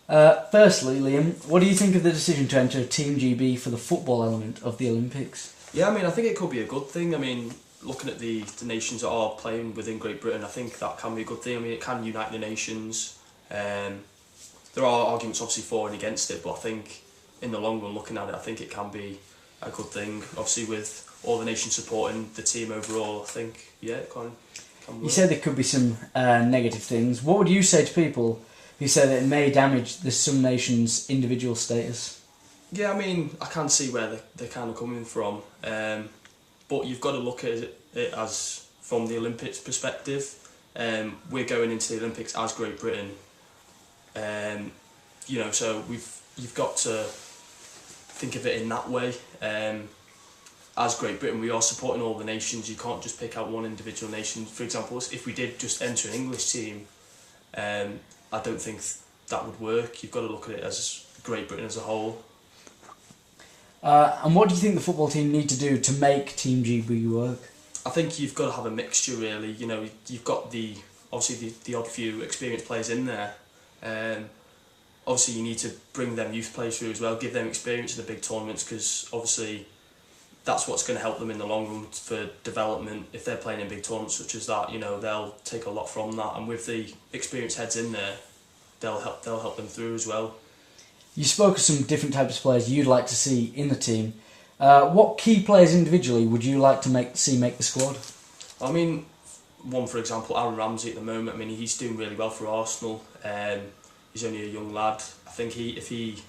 Firstly, Liam, what do you think of the decision to enter Team GB for the football element of the Olympics? Yeah, I mean, I think it could be a good thing. I mean, looking at the nations that are playing within Great Britain, I think that can be a good thing. I mean, it can unite the nations. There are arguments obviously for and against it, but I think in the long run, looking at it, I think it can be a good thing. Obviously, with all the nations supporting the team overall, I think, yeah, it can work. You said there could be some negative things. What would you say to people who say that it may damage some nations' individual status? Yeah, I mean, I can see where they're kind of coming from, but you've got to look at it as from the Olympics perspective. We're going into the Olympics as Great Britain, so you've got to think of it in that way. As Great Britain, we are supporting all the nations. You can't just pick out one individual nation. For example, if we did just enter an English team, I don't think that would work. You've got to look at it as Great Britain as a whole. And what do you think the football team need to do to make Team GB work? I think you've got to have a mixture, really. You've got obviously the odd few experienced players in there. Obviously, you need to bring them youth players through as well, give them experience in the big tournaments, because obviously that's what's going to help them in the long run for development. If they're playing in big tournaments such as that, they'll take a lot from that, and with the experienced heads in there, they'll help them through as well. You spoke of some different types of players you'd like to see in the team. What key players individually would you like to see make the squad? I mean, one for example, Aaron Ramsey at the moment. I mean, he's doing really well for Arsenal. He's only a young lad. I think if he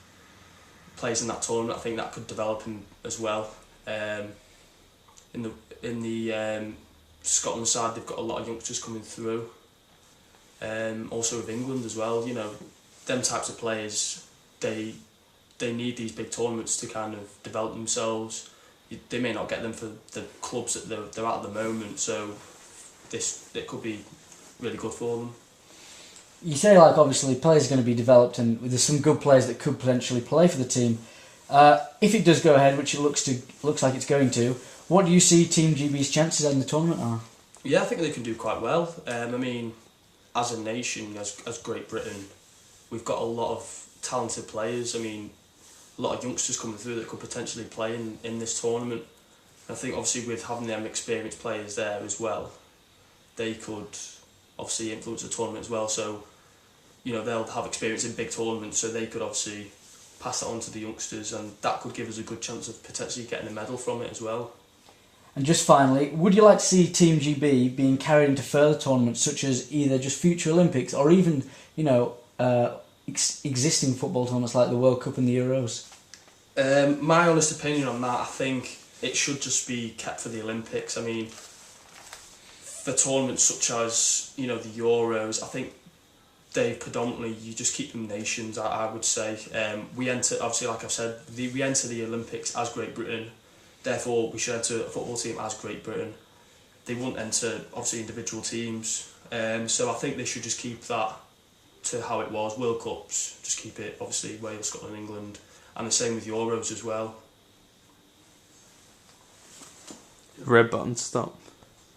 plays in that tournament, I think that could develop him as well. In the Scotland side, they've got a lot of youngsters coming through. Also with England as well, them types of players, they need these big tournaments to kind of develop themselves. They may not get them for the clubs that they're at the moment, so it could be really good for them. You say, obviously players are going to be developed, and there's some good players that could potentially play for the team. If it does go ahead, which it looks like it's going to, what do you see Team GB's chances in the tournament are? Yeah, I think they can do quite well. I mean, as a nation, as Great Britain, we've got a lot of talented players. I mean, a lot of youngsters coming through that could potentially play in this tournament. I think obviously with having them experienced players there as well, they could obviously influence the tournament as well. So, they'll have experience in big tournaments, so they could obviously pass that on to the youngsters, and that could give us a good chance of potentially getting a medal from it as well. And just finally, would you like to see Team GB being carried into further tournaments, such as either just future Olympics or even, existing football tournaments like the World Cup and the Euros? My honest opinion on that, I think it should just be kept for the Olympics. I mean, for tournaments such as, the Euros, I think they predominantly, you just keep them nations, I would say. We enter, obviously, like I've said, we enter the Olympics as Great Britain, therefore we should enter a football team as Great Britain. They won't enter, obviously, individual teams. So I think they should just keep that to how it was. World Cups, just keep it, obviously, Wales, Scotland, England, and the same with Euros as well. Red button, stop.